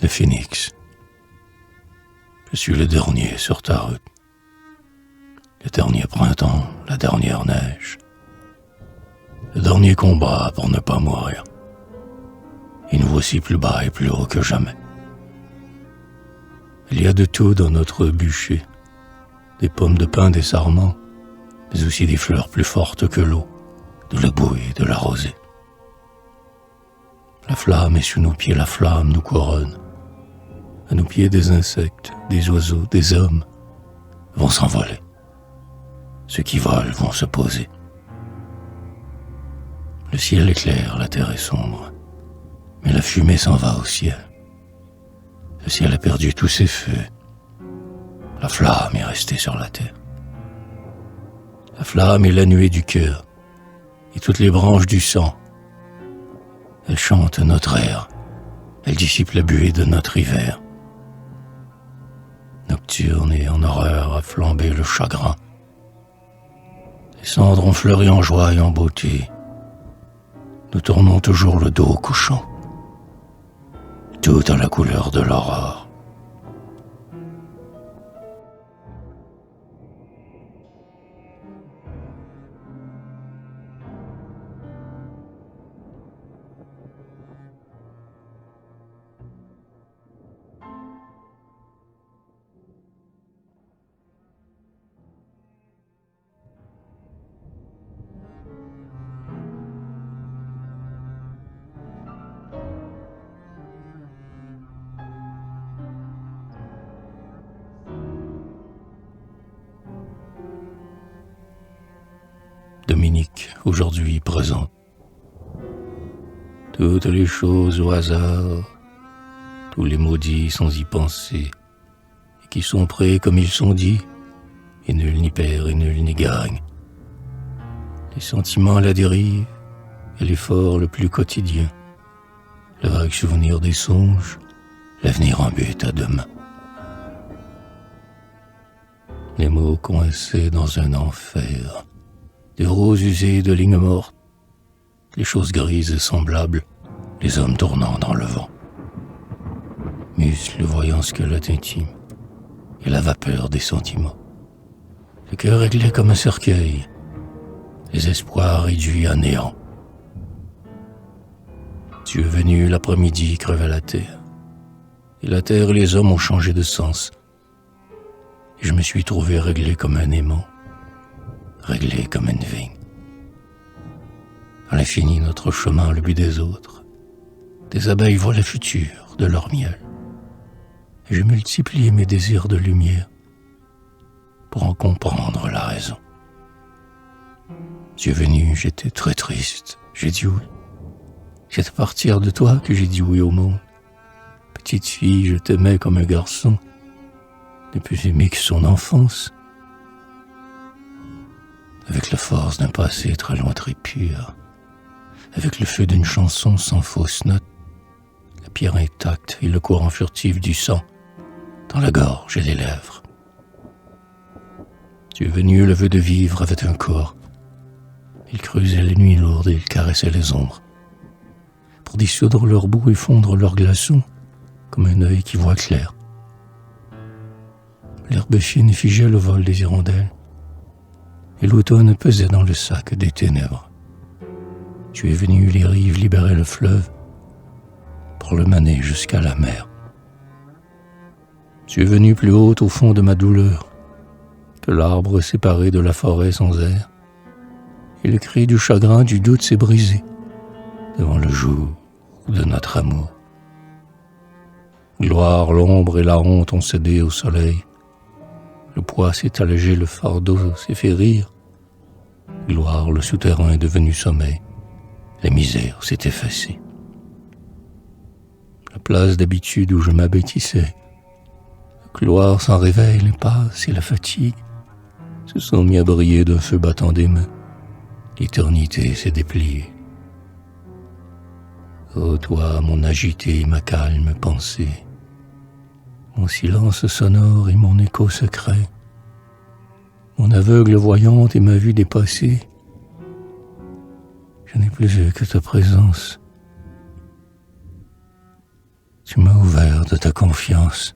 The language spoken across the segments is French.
le phénix. Je suis le dernier sur ta route. Le dernier printemps, la dernière neige. Le dernier combat pour ne pas mourir. Et nous voici plus bas et plus haut que jamais. Il y a de tout dans notre bûcher. Des pommes de pin, des sarments, mais aussi des fleurs plus fortes que l'eau, de la bouée, de la rosée. La flamme est sous nos pieds, la flamme nous couronne. À nos pieds, des insectes, des oiseaux, des hommes vont s'envoler. Ceux qui volent vont se poser. Le ciel est clair, la terre est sombre, mais la fumée s'en va au ciel. Le ciel a perdu tous ses feux. La flamme est restée sur la terre. La flamme est la nuée du cœur et toutes les branches du sang. Elle chante notre air. Elle dissipe la buée de notre hiver. Nocturne et en horreur a flambé le chagrin. Les cendres ont fleuri en joie et en beauté. Nous tournons toujours le dos au couchant. Tout à la couleur de l'aurore. Dominique, aujourd'hui présente. Toutes les choses au hasard, tous les maudits sans y penser, et qui sont prêts comme ils sont dits, et nul n'y perd et nul n'y gagne. Les sentiments à la dérive, et l'effort le plus quotidien, le vague souvenir des songes, l'avenir en but à demain. Les mots coincés dans un enfer, des roses usées de lignes mortes, les choses grises et semblables, les hommes tournant dans le vent. Muscles voyant squelette intime, et la vapeur des sentiments. Le cœur réglé comme un cercueil, les espoirs réduits à néant. Tu es venu l'après-midi crever la terre, et la terre et les hommes ont changé de sens, et je me suis trouvé réglé comme un aimant, réglé comme une vigne. À l'infini, notre chemin, le but des autres. Des abeilles voient le futur de leur miel. Et je multiplie mes désirs de lumière pour en comprendre la raison. Tu es venu, j'étais très triste, j'ai dit oui. C'est à partir de toi que j'ai dit oui au monde. Petite fille, je t'aimais comme un garçon, ne plus aimé que son enfance. Avec la force d'un passé très loin, très pur, avec le feu d'une chanson sans fausse note, la pierre intacte et le courant furtif du sang dans la gorge et les lèvres. Tu es venu le vœu de vivre avec un corps. Il creusait les nuits lourdes et il caressait les ombres pour dissoudre leur boue et fondre leurs glaçons comme un œil qui voit clair. L'herbe fine figeait le vol des hirondelles et l'automne pesait dans le sac des ténèbres. Tu es venu les rives libérer le fleuve pour le mener jusqu'à la mer. Tu es venu plus haut au fond de ma douleur que l'arbre séparé de la forêt sans air, et le cri du chagrin du doute s'est brisé devant le jour de notre amour. Gloire, l'ombre et la honte ont cédé au soleil. Le poids s'est allégé, le fardeau s'est fait rire. Gloire, le souterrain est devenu sommeil. La misère s'est effacée. La place d'habitude où je m'abêtissais. Gloire sans réveil, les passes et la fatigue se sont mis à briller d'un feu battant des mains. L'éternité s'est dépliée. Ô toi, mon agité et ma calme pensée, mon silence sonore et mon écho secret, mon aveugle voyante et ma vue dépassée, je n'ai plus eu que ta présence. Tu m'as ouvert de ta confiance.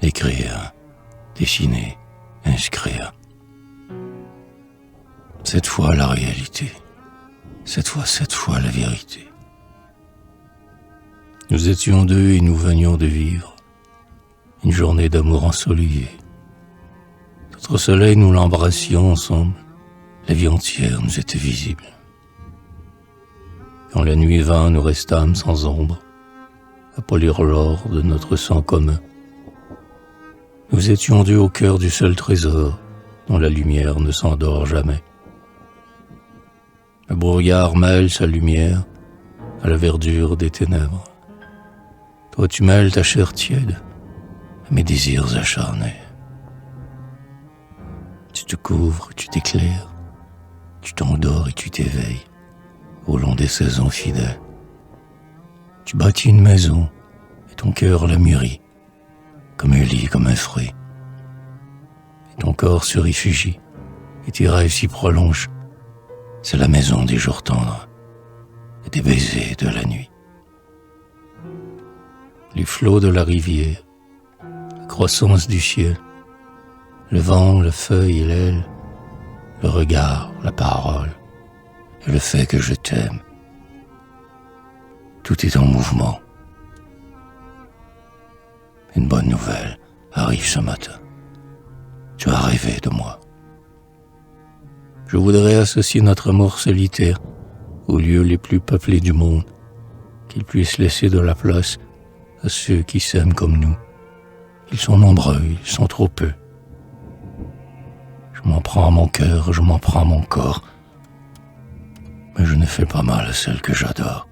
Écrire, dessiner, inscrire. Cette fois la réalité, cette fois la vérité. Nous étions deux et nous venions de vivre une journée d'amour ensoleillée. Notre soleil, nous l'embrassions ensemble, la vie entière nous était visible. Quand la nuit vint, nous restâmes sans ombre, à polir l'or de notre sang commun. Nous étions deux au cœur du seul trésor dont la lumière ne s'endort jamais. Le brouillard mêle sa lumière à la verdure des ténèbres. Toi tu mêles ta chair tiède à mes désirs acharnés. Tu te couvres, tu t'éclaires, tu t'endors et tu t'éveilles au long des saisons fidèles. Tu bâtis une maison et ton cœur la mûrit comme un lit, comme un fruit. Et ton corps se réfugie, et tes rêves s'y prolongent. C'est la maison des jours tendres, et des baisers de la nuit. Les flots de la rivière, la croissance du ciel, le vent, la feuille et l'aile, le regard, la parole, et le fait que je t'aime. Tout est en mouvement. Une bonne nouvelle arrive ce matin. Tu as rêvé de moi. Je voudrais associer notre amour solitaire aux lieux les plus peuplés du monde, qu'il puisse laisser de la place à ceux qui s'aiment comme nous. Ils sont nombreux, ils sont trop peu. Je m'en prends à mon cœur, je m'en prends à mon corps, mais je ne fais pas mal à celle que j'adore.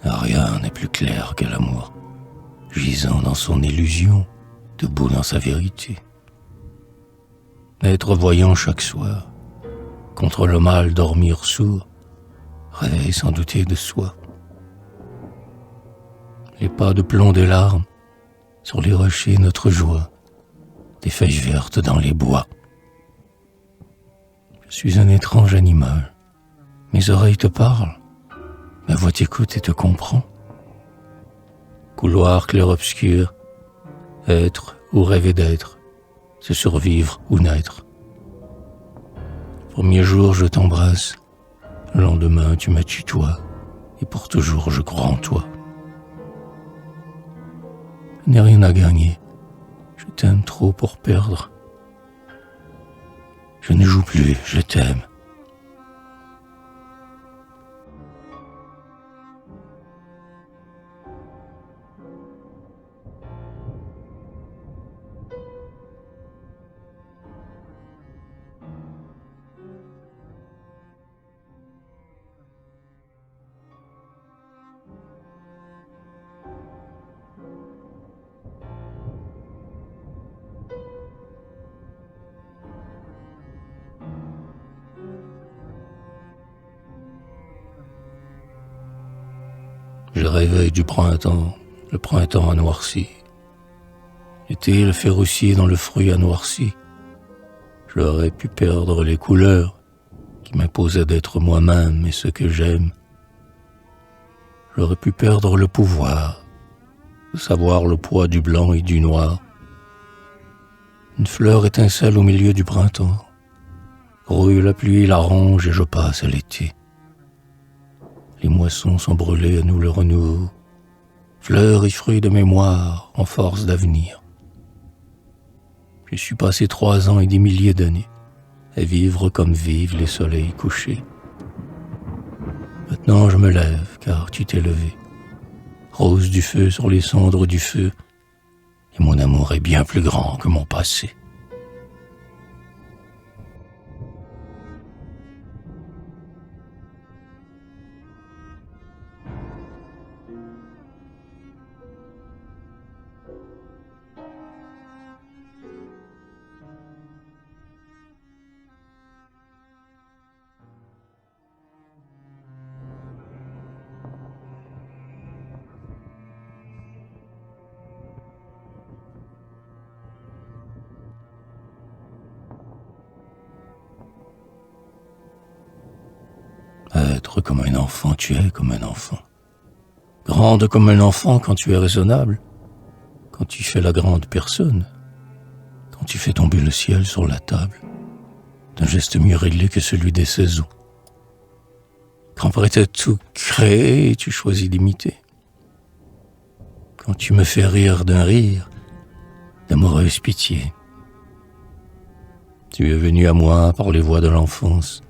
Rien n'est plus clair que l'amour, gisant dans son illusion, debout dans sa vérité. Être voyant chaque soir, contre le mal dormir sourd, réveil sans douter de soi. Les pas de plomb des larmes, sur les rochers notre joie, des feuilles vertes dans les bois. Je suis un étrange animal, mes oreilles te parlent, ma voix t'écoute et te comprend. Couloir clair-obscur, être ou rêver d'être, c'est survivre ou naître. Premier jour je t'embrasse, le lendemain tu me tutoies, et pour toujours je crois en toi. Je n'ai rien à gagner, je t'aime trop pour perdre. Je ne joue plus, je t'aime. Je réveille du printemps, le printemps a noirci. L'été le fait roussier dans le fruit a noirci. J'aurais pu perdre les couleurs qui m'imposaient d'être moi-même et ce que j'aime. J'aurais pu perdre le pouvoir de savoir le poids du blanc et du noir. Une fleur étincelle au milieu du printemps. Rouille la pluie, la ronge et je passe à l'été. Les moissons sont brûlées à nous le renouveau. Fleurs et fruits de mémoire en force d'avenir. Je suis passé 3 ans et des milliers d'années à vivre comme vivent les soleils couchés. Maintenant je me lève car tu t'es levé. Rose du feu sur les cendres du feu. Et mon amour est bien plus grand que mon passé. Être comme un enfant, tu es comme un enfant. Grande comme un enfant quand tu es raisonnable, quand tu fais la grande personne, quand tu fais tomber le ciel sur la table, d'un geste mieux réglé que celui des saisons. Quand prêt à tout créer, tu choisis d'imiter. Quand tu me fais rire d'un rire, d'amoureuse pitié. Tu es venu à moi par les voies de l'enfance,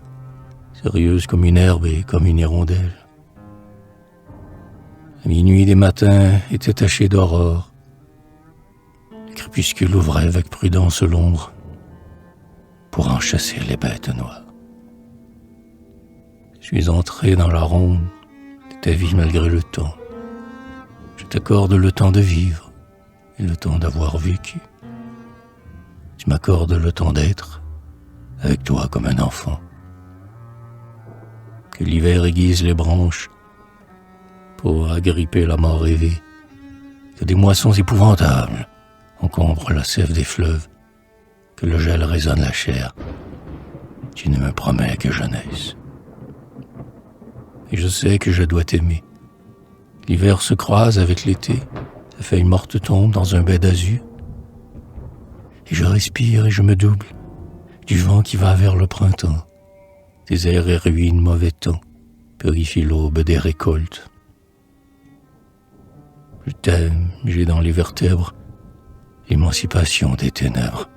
sérieuse comme une herbe et comme une hirondelle. La minuit des matins était tachée d'aurore. Le crépuscule ouvrait avec prudence l'ombre pour en chasser les bêtes noires. Je suis entré dans la ronde de ta vie malgré le temps. Je t'accorde le temps de vivre et le temps d'avoir vécu. Tu m'accordes le temps d'être avec toi comme un enfant. Que l'hiver aiguise les branches pour agripper la mort rêvée. Que des moissons épouvantables encombrent la sève des fleuves. Que le gel résonne la chair. Tu ne me promets que jeunesse. Et je sais que je dois t'aimer. L'hiver se croise avec l'été. Sa feuille morte tombe dans un baie d'azur. Et je respire et je me double du vent qui va vers le printemps. Désert et ruines, mauvais temps, purifie l'aube des récoltes. Je t'aime, j'ai dans les vertèbres l'émancipation des ténèbres.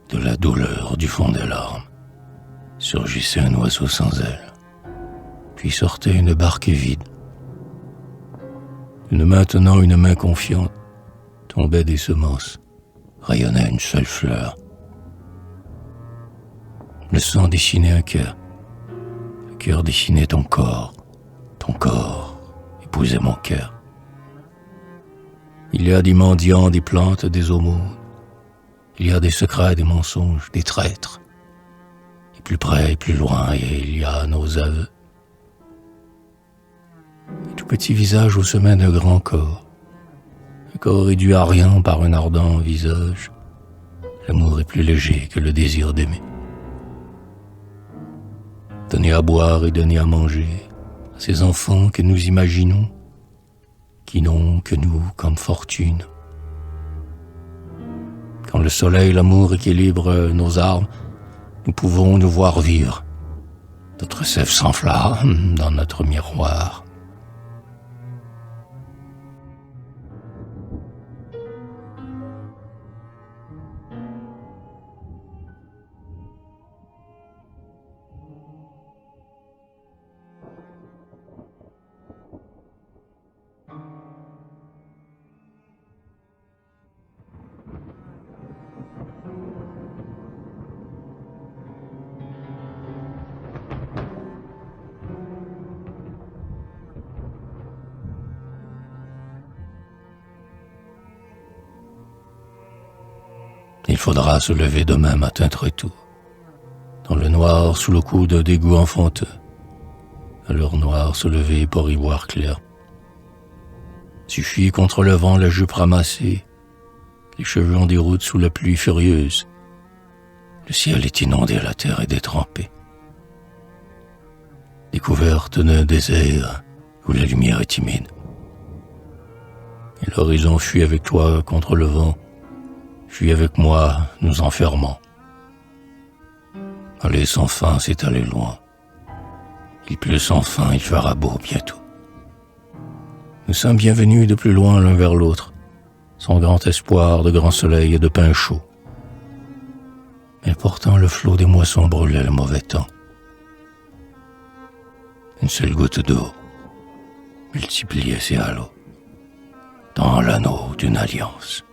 De la douleur du fond des larmes surgissait un oiseau sans ailes, puis sortait une barque vide. Une main tenant une main confiante tombait des semences, rayonnait une seule fleur. Le sang dessinait un cœur, le cœur dessinait ton corps épousait mon cœur. Il y a des mendiants, des plantes, des aumônes. Il y a des secrets, des mensonges, des traîtres. Et plus près et plus loin, il y a nos aveux. Et tout petit visage au sommet d'un grand corps. Un corps réduit à rien par un ardent visage. L'amour est plus léger que le désir d'aimer. Donner à boire et donner à manger à ces enfants que nous imaginons, qui n'ont que nous comme fortune. Quand le soleil, l'amour équilibre nos armes, nous pouvons nous voir vivre. Notre sève s'enflamme dans notre miroir. Il faudra se lever demain matin très tôt, dans le noir sous le coude d'égout enfanteux, à l'heure noire se lever pour y voir clair. Suffit contre le vent la jupe ramassée, les cheveux en déroute sous la pluie furieuse. Le ciel est inondé, la terre est détrempée. Découverte d'un désert où la lumière est timide. Et l'horizon fuit avec toi contre le vent, fuit avec moi, nous enfermant. Aller sans fin, c'est aller loin. Il pleut sans fin, il fera beau bientôt. Nous sommes bienvenus de plus loin l'un vers l'autre, sans grand espoir de grand soleil et de pain chaud. Mais pourtant le flot des moissons brûlait le mauvais temps. Une seule goutte d'eau multipliait ses halos dans l'anneau d'une alliance.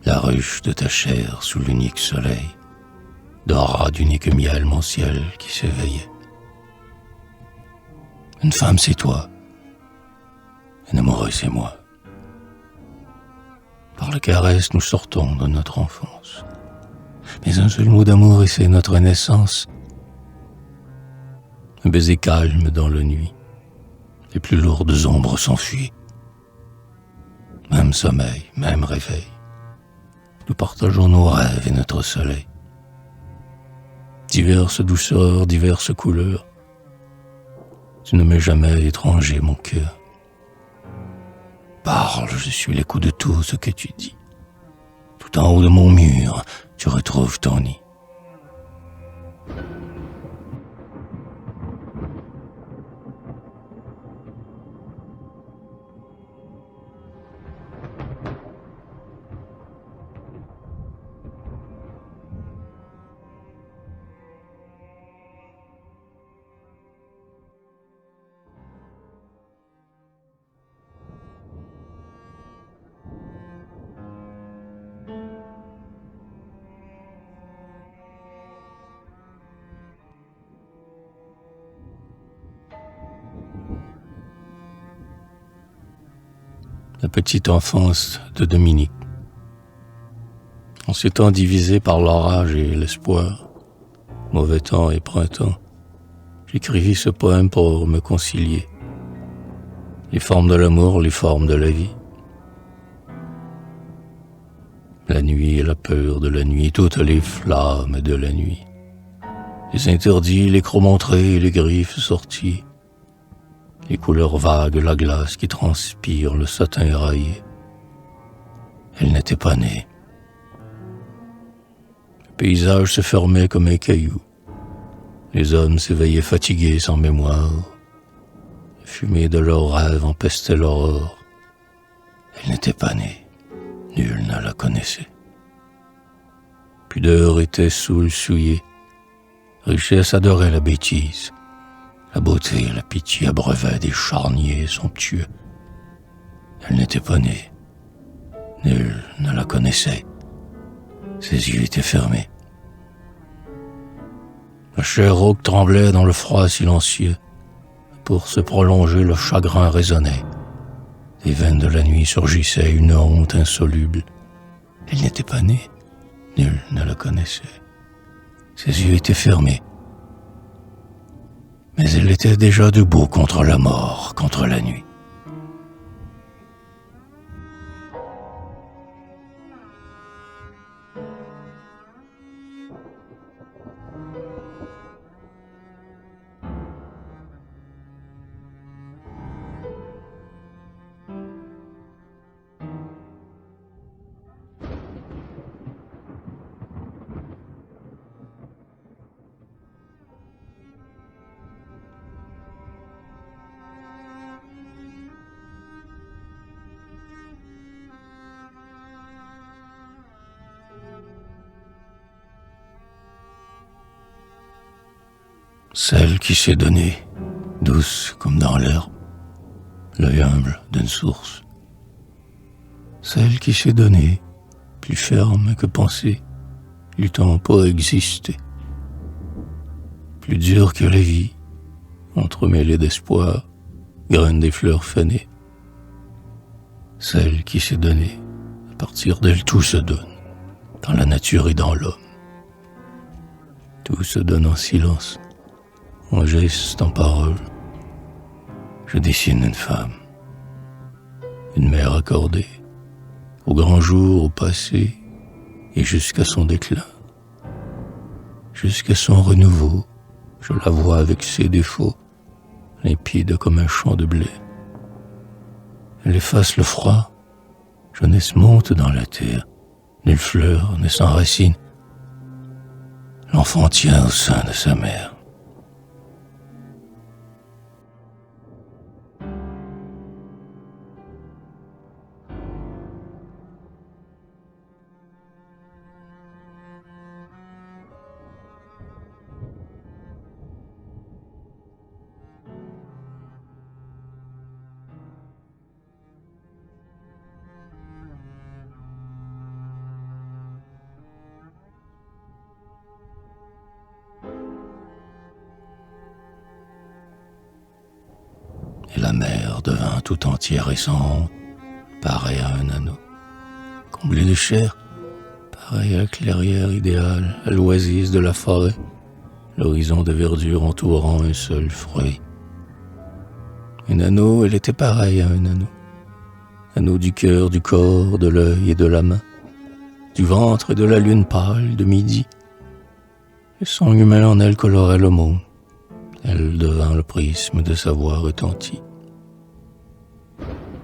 La ruche de ta chair sous l'unique soleil dora d'unique miel mon ciel qui s'éveillait. Une femme c'est toi, un amoureux c'est moi. Par la caresse nous sortons de notre enfance, mais un seul mot d'amour et c'est notre naissance. Un baiser calme dans la nuit, les plus lourdes ombres s'enfuient. Même sommeil, même réveil, nous partageons nos rêves et notre soleil. Diverses douceurs, diverses couleurs, tu ne m'es jamais étranger, mon cœur. Parle, je suis l'écho de tout ce que tu dis. Tout en haut de mon mur, tu retrouves ton nid. La petite enfance de Dominique. En ces temps divisés par l'orage et l'espoir, mauvais temps et printemps, j'écrivis ce poème pour me concilier. Les formes de l'amour, les formes de la vie. La nuit et la peur de la nuit, toutes les flammes de la nuit. Les interdits, les crocs montrés, les griffes sorties. Les couleurs vagues, la glace qui transpire, le satin éraillé. Elle n'était pas née. Le paysage se fermait comme un caillou. Les hommes s'éveillaient fatigués, sans mémoire. La fumée de leurs rêves empestait l'aurore. Elle n'était pas née. Nul ne la connaissait. Pudeur était saoul souillé. Richesse adorait la bêtise. La beauté et la pitié abreuvaient des charniers somptueux. Elle n'était pas née. Nul ne la connaissait. Ses yeux étaient fermés. La chair rauque tremblait dans le froid silencieux. Pour se prolonger, le chagrin résonnait. Des veines de la nuit surgissait une honte insoluble. Elle n'était pas née. Nul ne la connaissait. Ses yeux étaient fermés. Mais elle était déjà debout contre la mort, contre la nuit. Celle qui s'est donnée, douce comme dans l'herbe, l'œil humble d'une source. Celle qui s'est donnée, plus ferme que pensée, luttant pour exister. Plus dure que la vie, entremêlée d'espoir, graine des fleurs fanées. Celle qui s'est donnée, à partir d'elle tout se donne, dans la nature et dans l'homme. Tout se donne en silence, en gestes, en paroles. Je dessine une femme, une mère accordée, au grand jour, au passé, et jusqu'à son déclin. Jusqu'à son renouveau, je la vois avec ses défauts, limpide comme un champ de blé. Elle efface le froid, jeunesse monte dans la terre, nulle fleur ne s'enracine. L'enfant tient au sein de sa mère. Et la mer devint tout entière et sans honte, pareil à un anneau, comblé de chair, pareil à la clairière idéale, à l'oasis de la forêt, l'horizon de verdure entourant un seul fruit. Un anneau, elle était pareille à un anneau, anneau du cœur, du corps, de l'œil et de la main, du ventre et de la lune pâle de midi. Le sang humain en elle colorait le monde, elle devint le prisme de sa voix retentie.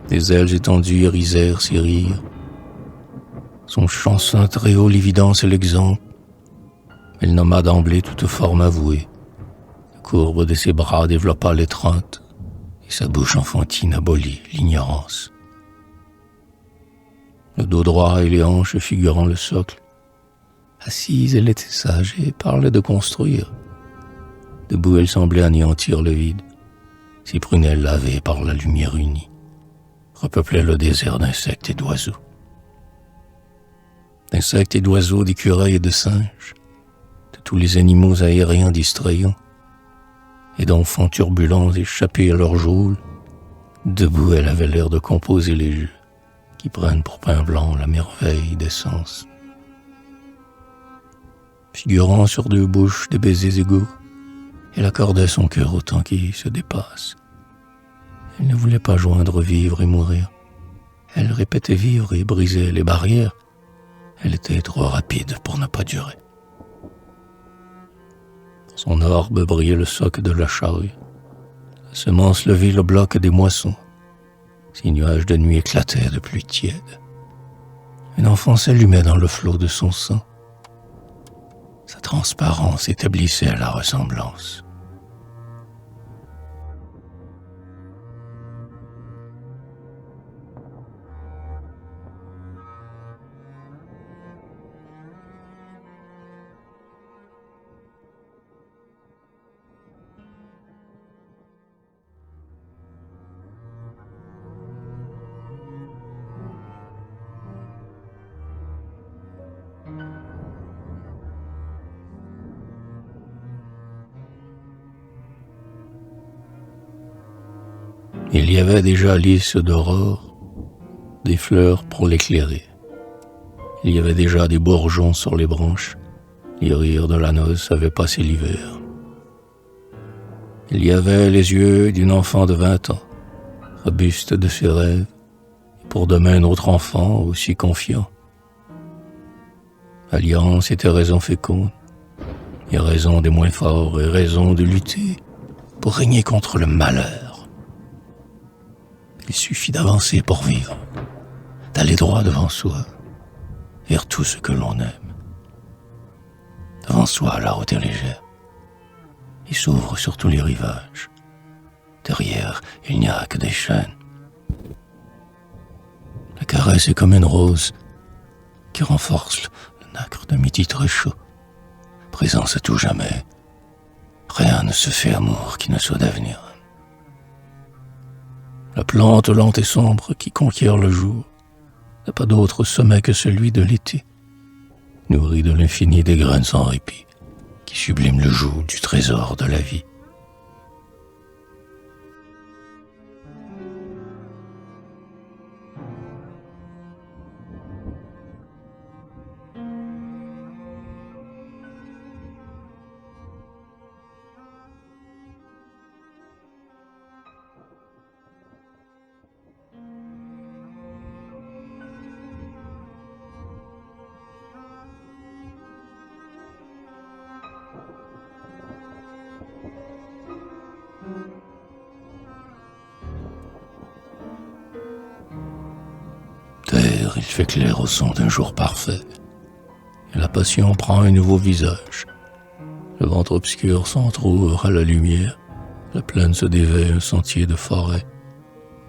Des ailes étendues irisèrent ses rires. Son chant saint très haut l'évidence et l'exemple. Elle nomma d'emblée toute forme avouée. La courbe de ses bras développa l'étreinte, et sa bouche enfantine abolit l'ignorance. Le dos droit et les hanches figurant le socle. Assise, elle était sage et parlait de construire. Debout, elle semblait anéantir le vide. Ses prunelles lavées par la lumière unie repeuplaient le désert d'insectes et d'oiseaux. D'insectes et d'oiseaux, d'écureuils et de singes, de tous les animaux aériens distrayants, et d'enfants turbulents échappés à leur geôle. Debout, elle avait l'air de composer les jeux qui prennent pour pain blanc la merveille des sens. Figurant sur deux bouches des baisers égaux, elle accordait son cœur au temps qui se dépasse. Elle ne voulait pas joindre vivre et mourir. Elle répétait vivre et brisait les barrières. Elle était trop rapide pour ne pas durer. Dans son orbe brillait le soc de la charrue. La semence levait le bloc des moissons. Ces nuages de nuit éclataient de pluie tiède. Un enfant s'allumait dans le flot de son sang. Sa transparence établissait la ressemblance. Il y avait déjà lys d'aurore, des fleurs pour l'éclairer. Il y avait déjà des bourgeons sur les branches, les rires de la noce avaient passé l'hiver. Il y avait les yeux d'une enfant de 20 ans, robuste de ses rêves, et pour demain un autre enfant aussi confiant. Alliance était raison féconde, et raison des moins forts, et raison de lutter pour régner contre le malheur. Il suffit d'avancer pour vivre, d'aller droit devant soi, vers tout ce que l'on aime. Devant soi, la route est légère, et s'ouvre sur tous les rivages. Derrière, il n'y a que des chênes. La caresse est comme une rose qui renforce le nacre de midi très chaud. Présence à tout jamais, Rien ne se fait amour qui ne soit d'avenir. La plante lente et sombre qui conquiert le jour n'a pas d'autre sommet que celui de l'été, nourri de l'infini des graines sans répit, qui sublime le joug du trésor de la vie. Terre, il fait clair au son d'un jour parfait, et la passion prend un nouveau visage. Le ventre obscur s'entr'ouvre à la lumière, la plaine se dévait un sentier de forêt,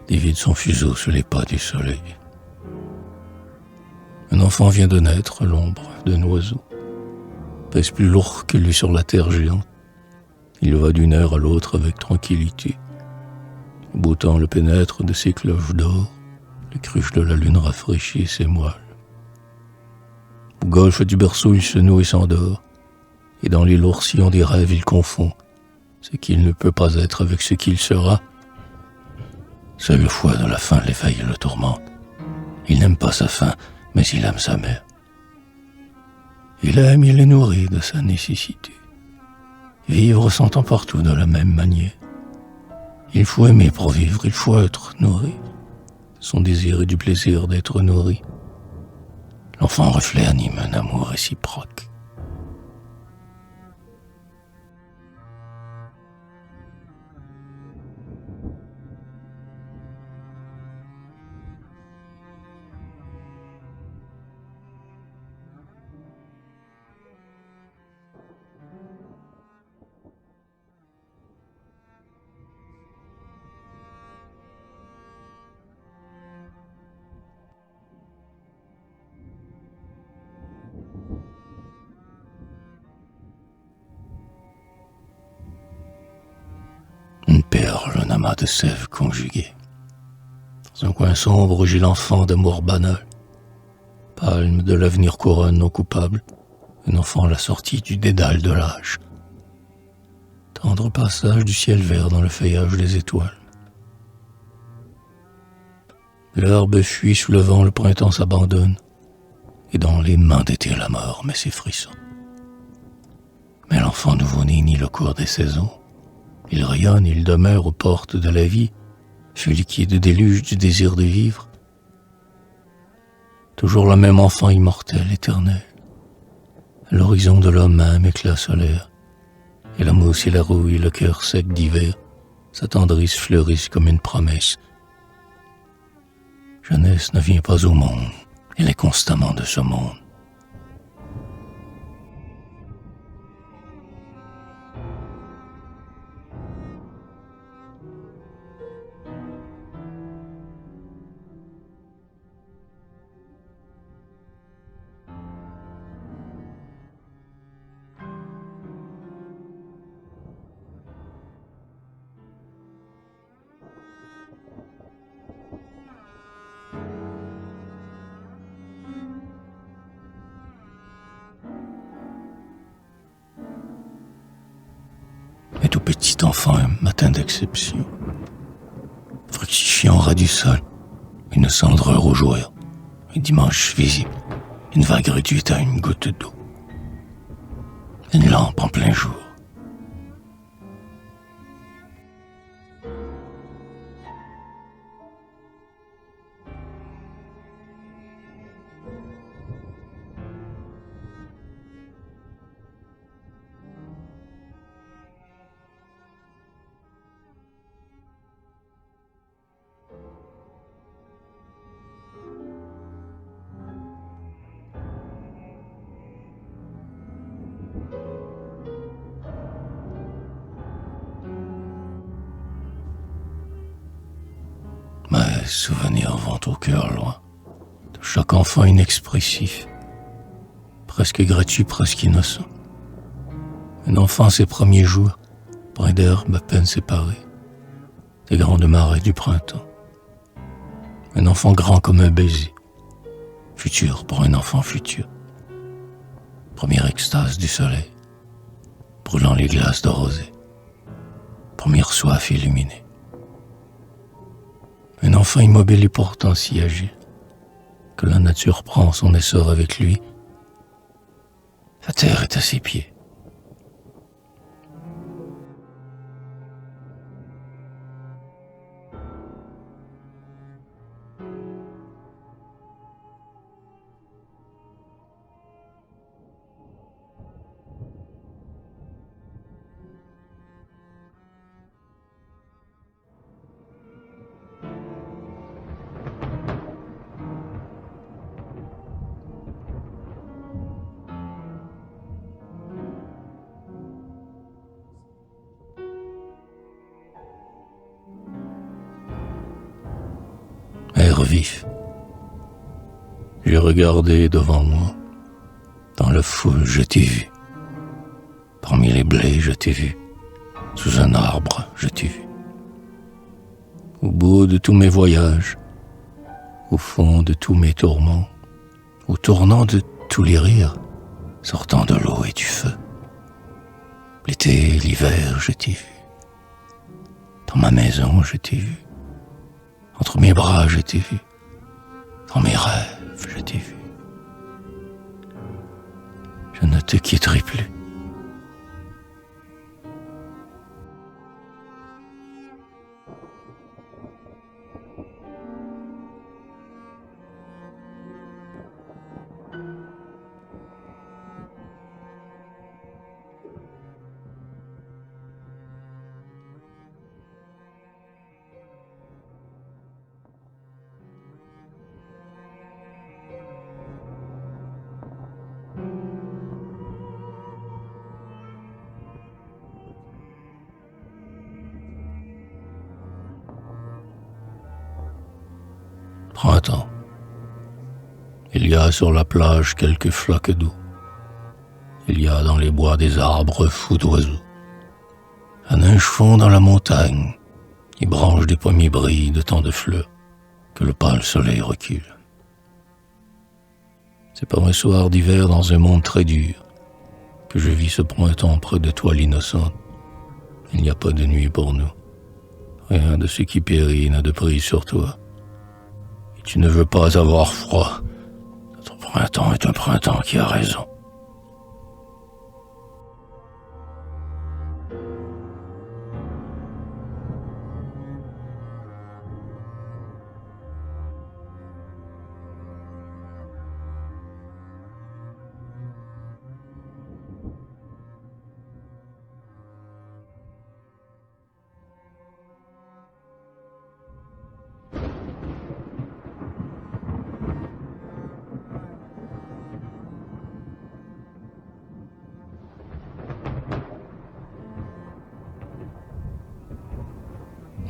dévide son fuseau sous les pas du soleil. Un enfant vient de naître, l'ombre d'un oiseau pèse plus lourd que lui sur la terre géante. Il va d'une heure à l'autre avec tranquillité. Le beau temps le pénètre de ses cloches d'or, les cruches de la lune rafraîchissent ses moelles. Au golfe du berceau, il se noue et s'endort, et dans les lourds sillons des rêves, il confond ce qu'il ne peut pas être avec ce qu'il sera. Seul le fouet de la faim l'éveille et le tourmente. Il n'aime pas sa faim, mais il aime sa mère. Il aime, il est nourri de sa nécessité. Vivre s'entend partout de la même manière. Il faut aimer pour vivre, il faut être nourri. Son désir est du plaisir d'être nourri. L'enfant reflet anime un amour réciproque. Une perle, un amas de sève conjuguée. Dans un coin sombre gît l'enfant d'amour banal. Palme de l'avenir couronne non coupable, un enfant à la sortie du dédale de l'âge. Tendre passage du ciel vert dans le feuillage des étoiles. L'herbe fuit sous le vent, le printemps s'abandonne, et dans les mains d'été la mort met ses frissons. Mais l'enfant nouveau-né nie le cours des saisons. Il rayonne, il demeure aux portes de la vie, fut liquide déluge du désir de vivre. Toujours le même enfant immortel, éternel. À l'horizon de l'homme même éclat solaire, et la mousse et la rouille, le cœur sec d'hiver, s'attendrissent, fleurissent comme une promesse. Jeunesse ne vient pas au monde, elle est constamment de ce monde. Et tout petit enfant, un matin d'exception, fructifiant ras du sol, une cendre rougeoire, un dimanche visible, une vague réduite à une goutte d'eau, une lampe en plein jour. Mes souvenirs vont au cœur loin, de chaque enfant inexpressif, presque gratuit, presque innocent. Un enfant ses premiers jours, brins d'herbe à peine séparés, des grandes marais du printemps. Un enfant grand comme un baiser, futur pour un enfant futur. Première extase du soleil, brûlant les glaces de rosée. Première soif illuminée. Un enfant immobile et pourtant si âgé, que la nature prend son essor avec lui. La terre est à ses pieds. Air vif. J'ai regardé devant moi. Dans la foule, je t'ai vu. Parmi les blés, je t'ai vu. Sous un arbre, je t'ai vu. Au bout de tous mes voyages, au fond de tous mes tourments, au tournant de tous les rires, sortant de l'eau et du feu. L'été, l'hiver, je t'ai vu. Dans ma maison, je t'ai vu. Entre mes bras, je t'ai vu. Dans mes rêves, je t'ai vu. Je ne te quitterai plus. Printemps. Il y a sur la plage quelques flaques d'eau. Il y a dans les bois des arbres fous d'oiseaux. La neige fond dans la montagne. Les branches des pommiers brillent de tant de fleurs que le pâle soleil recule. C'est par un soir d'hiver dans un monde très dur que je vis ce printemps près de toi l'innocente. Il n'y a pas de nuit pour nous. Rien de ce qui périt n'a de prix sur toi. Et tu ne veux pas avoir froid. Notre printemps est un printemps qui a raison.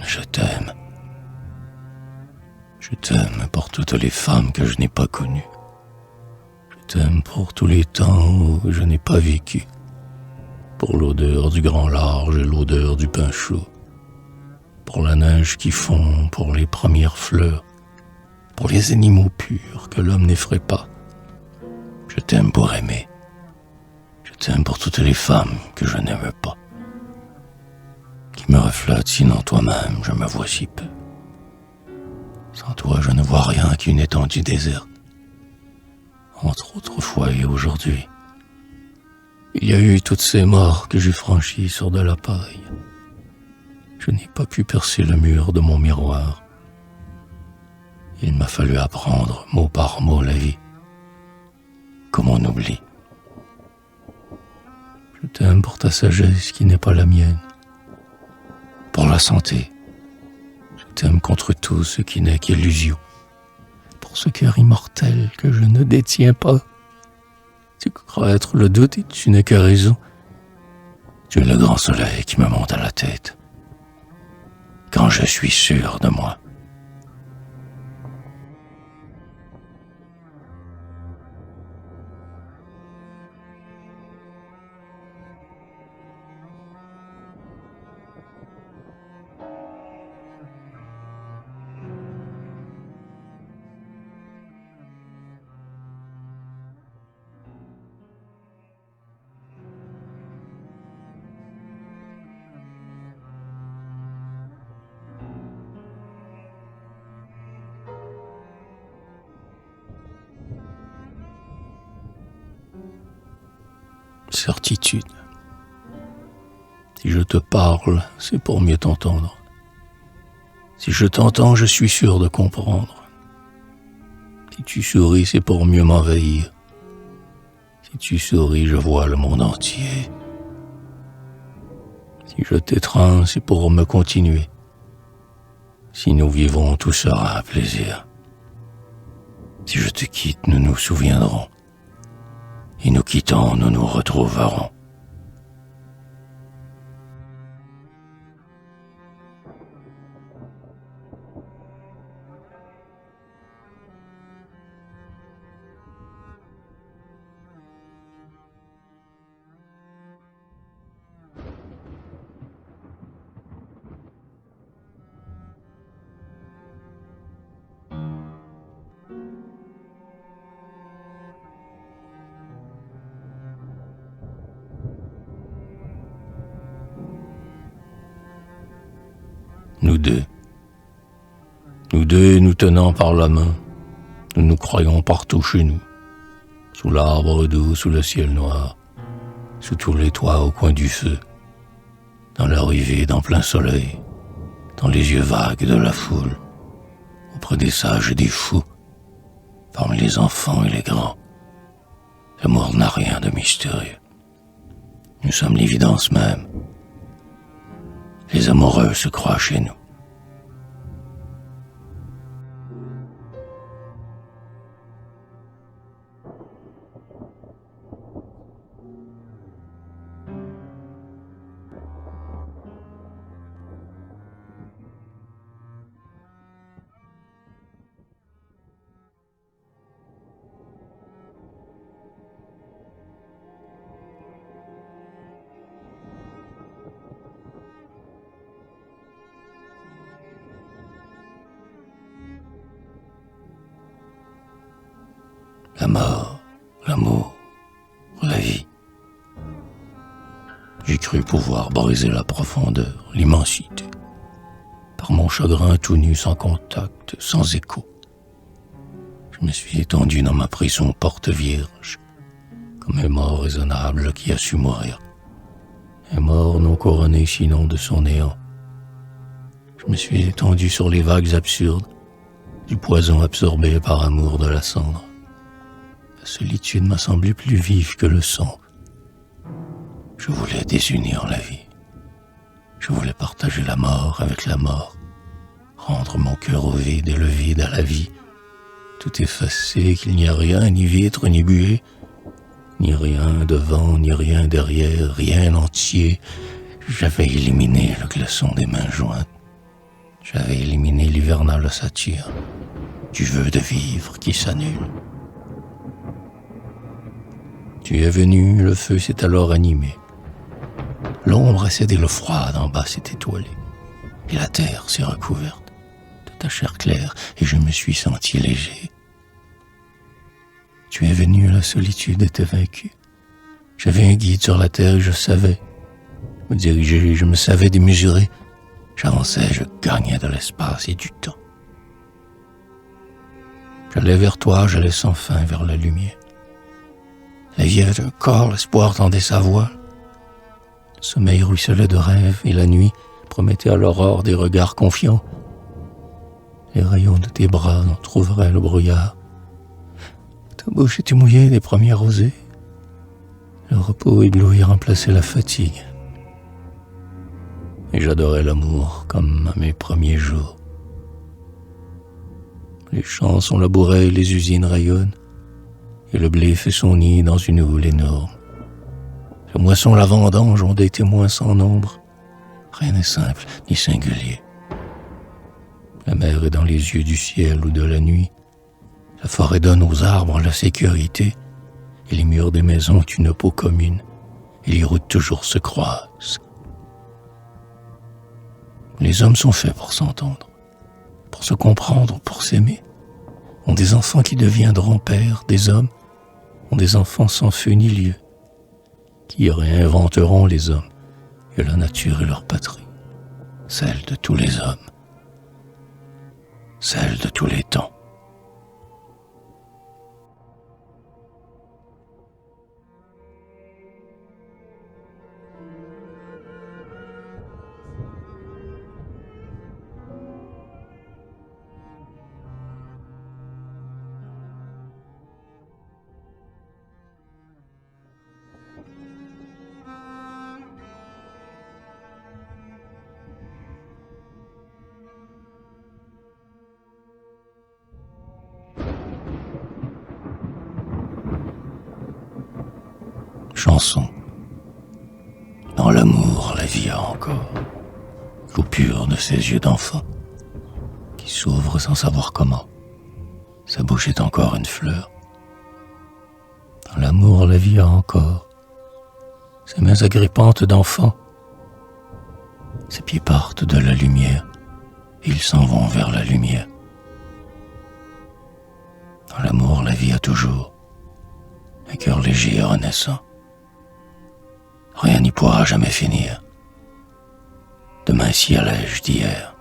Je t'aime. Je t'aime pour toutes les femmes que je n'ai pas connues. Je t'aime pour tous les temps où je n'ai pas vécu. Pour l'odeur du grand large et l'odeur du pain chaud. Pour la neige qui fond, pour les premières fleurs. Pour les animaux purs que l'homme n'effraie pas. Je t'aime pour aimer. Je t'aime pour toutes les femmes que je n'aime pas. Qui me reflètent, sinon toi-même, je me vois si peu. Sans toi, je ne vois rien qu'une étendue déserte. Entre autrefois et aujourd'hui, il y a eu toutes ces morts que j'ai franchies sur de la paille. Je n'ai pas pu percer le mur de mon miroir. Il m'a fallu apprendre mot par mot la vie, comme on oublie. Je t'aime pour ta sagesse qui n'est pas la mienne, pour la santé. Je t'aime contre tout ce qui n'est qu'illusion, pour ce cœur immortel que je ne détiens pas. Tu crois être le doute et tu n'es que raison. Tu es le grand soleil qui me monte à la tête quand je suis sûr de moi. certitude. Si je te parle, c'est pour mieux t'entendre. Si je t'entends, je suis sûr de comprendre. Si tu souris, c'est pour mieux m'envahir. Si tu souris, je vois le monde entier. Si je t'étreins, c'est pour me continuer. Si nous vivons, tout sera un plaisir. Si je te quitte, nous nous souviendrons. Et nous quittant, nous nous retrouverons. Nous deux nous tenant par la main, nous nous croyons partout chez nous, sous l'arbre doux, sous le ciel noir, sous tous les toits au coin du feu, dans la rue vide en plein soleil, dans les yeux vagues de la foule, auprès des sages et des fous, parmi les enfants et les grands. L'amour n'a rien de mystérieux. Nous sommes l'évidence même. Les amoureux se croient chez nous. La mort, l'amour, la vie. J'ai cru pouvoir briser la profondeur, l'immensité, par mon chagrin tout nu, sans contact, sans écho. Je me suis étendu dans ma prison porte vierge, comme un mort raisonnable qui a su mourir. Un mort non couronné sinon de son néant. Je me suis étendu sur les vagues absurdes, du poison absorbé par amour de la cendre. La solitude m'a semblé plus vive que le sang. Je voulais désunir la vie. Je voulais partager la mort avec la mort, rendre mon cœur au vide et le vide à la vie, tout effacé, qu'il n'y a rien, ni vitre, ni buée, ni rien devant, ni rien derrière, rien entier. J'avais éliminé le glaçon des mains jointes. J'avais éliminé l'hivernale satire du vœu de vivre qui s'annule. Tu es venu, le feu s'est alors animé. L'ombre a cédé, le froid d'en bas s'est étoilé. Et la terre s'est recouverte de ta chair claire, et je me suis senti léger. Tu es venu, la solitude était vaincue. J'avais un guide sur la terre et je savais me diriger, je me savais démesurer. J'avançais, je gagnais de l'espace et du temps. J'allais vers toi, j'allais sans fin vers la lumière. La vie avait un corps, l'espoir tendait sa voile. Le sommeil ruisselait de rêves et la nuit promettait à l'aurore des regards confiants. Les rayons de tes bras en trouveraient le brouillard. Ta bouche était mouillée des premières rosées. Le repos ébloui remplaçait la fatigue. Et j'adorais l'amour comme à mes premiers jours. Les champs sont labourés, les usines rayonnent, et le blé fait son nid dans une houle énorme. La moisson, la vendange ont des témoins sans nombre. Rien n'est simple ni singulier. La mer est dans les yeux du ciel ou de la nuit. La forêt donne aux arbres la sécurité, et les murs des maisons ont une peau commune, et les routes toujours se croisent. Les hommes sont faits pour s'entendre, pour se comprendre, pour s'aimer. Ont des enfants qui deviendront pères, des hommes ont des enfants sans feu ni lieu, qui réinventeront les hommes et la nature et leur patrie, celle de tous les hommes, celle de tous les temps. chanson. Dans l'amour, la vie a encore coupure de ses yeux d'enfant qui s'ouvrent sans savoir comment. Sa bouche est encore une fleur. Dans l'amour, la vie a encore ses mains agrippantes d'enfant. Ses pieds partent de la lumière et ils s'en vont vers la lumière. Dans l'amour, la vie a toujours un cœur léger et renaissant. Rien n'y pourra jamais finir. Demain s'y allège d'hier.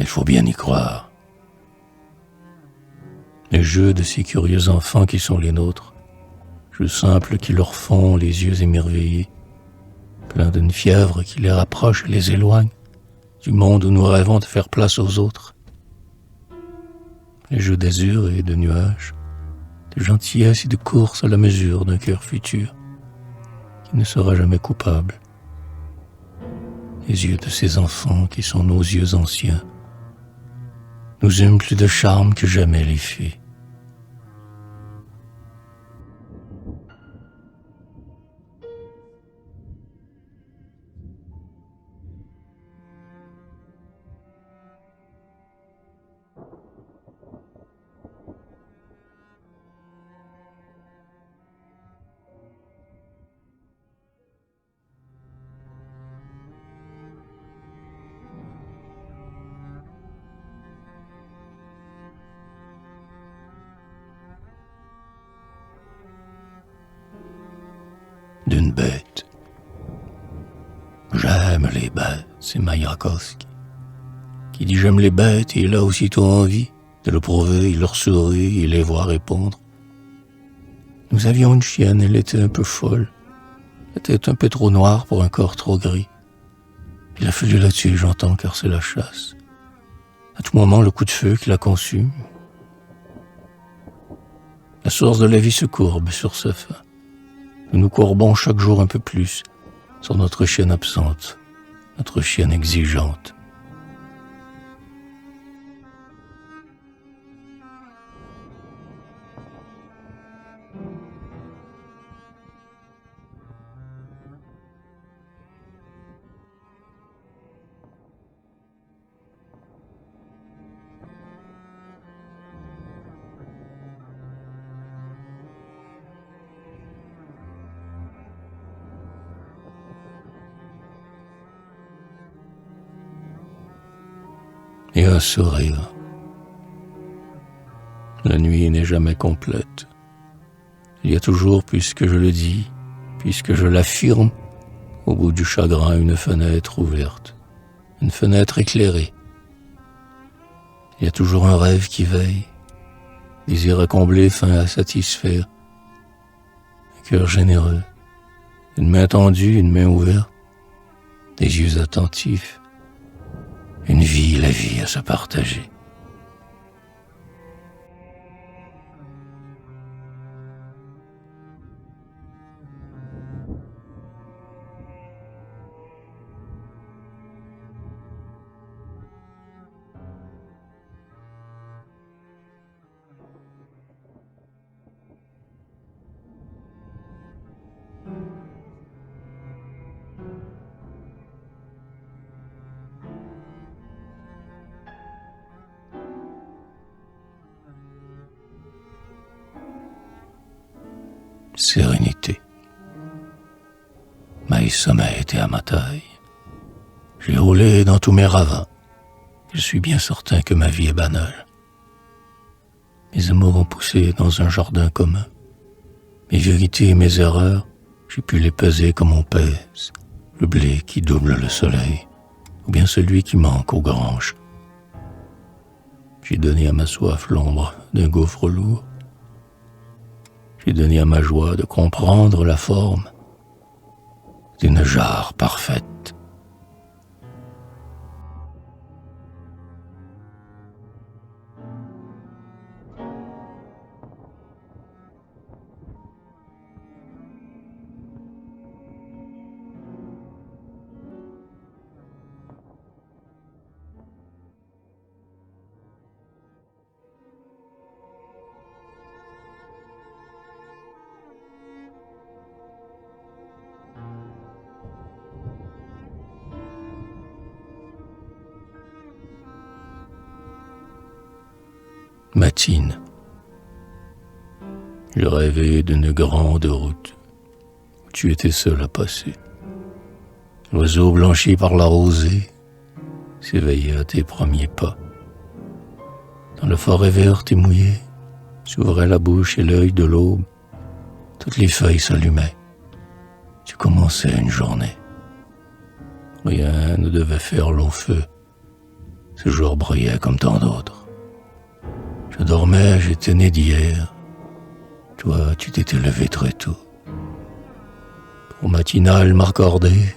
Il faut bien y croire. Les jeux de ces curieux enfants qui sont les nôtres, jeux simples qui leur font les yeux émerveillés, pleins d'une fièvre qui les rapproche et les éloigne du monde où nous rêvons de faire place aux autres. Les jeux d'azur et de nuages, de gentillesse et de course à la mesure d'un cœur futur qui ne sera jamais coupable. Les yeux de ces enfants qui sont nos yeux anciens nous eûmes plus de charme que jamais les fées. D'une bête. J'aime les bêtes, c'est Mayakovsky, qui dit j'aime les bêtes et il a aussitôt envie de le prouver, il leur sourit, il les voit répondre. Nous avions une chienne, elle était un peu folle, elle était un peu trop noire pour un corps trop gris. Il a fallu la tuer, j'entends, car c'est la chasse. À tout moment, le coup de feu qui la consume. La source de la vie se courbe sur sa fin. Nous nous courbons chaque jour un peu plus sur notre chienne absente, notre chienne exigeante. Et un sourire. La nuit n'est jamais complète. Il y a toujours, puisque je le dis, puisque je l'affirme, au bout du chagrin, une fenêtre ouverte, une fenêtre éclairée. Il y a toujours un rêve qui veille, désir à combler, faim à satisfaire, un cœur généreux, une main tendue, une main ouverte, des yeux attentifs. Une vie, la vie à se partager. Sérénité. Maïs sommeil était à ma taille. J'ai roulé dans tous mes ravins. Je suis bien certain que ma vie est banale. Mes amours ont poussé dans un jardin commun. Mes vérités et mes erreurs, j'ai pu les peser comme on pèse le blé qui double le soleil, ou bien celui qui manque aux granges. J'ai donné à ma soif l'ombre d'un gouffre lourd. J'ai donné à ma joie de comprendre la forme d'une jarre parfaite. Matine. Je rêvais d'une grande route où tu étais seul à passer. L'oiseau blanchi par la rosée s'éveillait à tes premiers pas. Dans la forêt verte et mouillée s'ouvrait la bouche et l'œil de l'aube. Toutes les feuilles s'allumaient. Tu commençais une journée. Rien ne devait faire long feu. Ce jour brillait comme tant d'autres. Je dormais, j'étais né d'hier. Toi, tu t'étais levé très tôt. Pour matinale m'accorder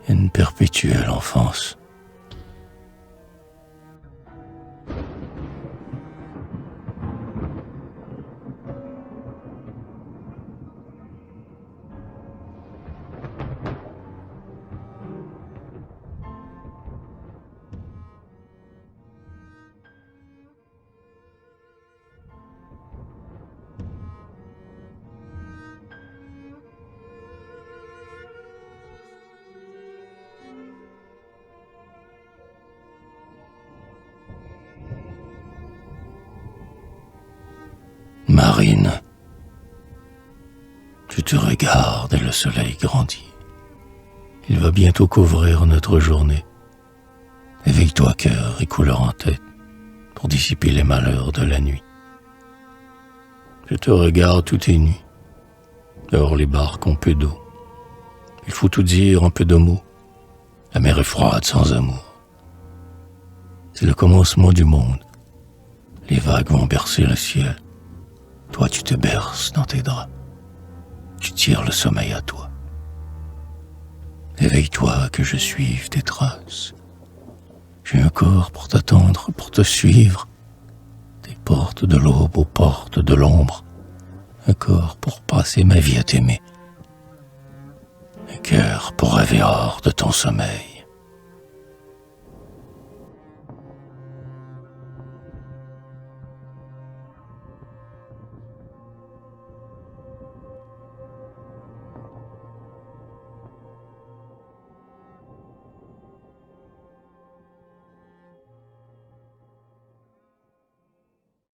une perpétuelle enfance. Marine, je te regarde et le soleil grandit. Il va bientôt couvrir notre journée. Éveille-toi cœur et couleur en tête pour dissiper les malheurs de la nuit. Je te regarde tout est nu. Dehors les barques ont peu d'eau. Il faut tout dire en peu de mots. La mer est froide sans amour. C'est le commencement du monde. Les vagues vont bercer le ciel. Toi, tu te berces dans tes draps. Tu tires le sommeil à toi. Éveille-toi que je suive tes traces. J'ai un corps pour t'attendre, pour te suivre. Des portes de l'aube aux portes de l'ombre. Un corps pour passer ma vie à t'aimer. Un cœur pour rêver hors de ton sommeil.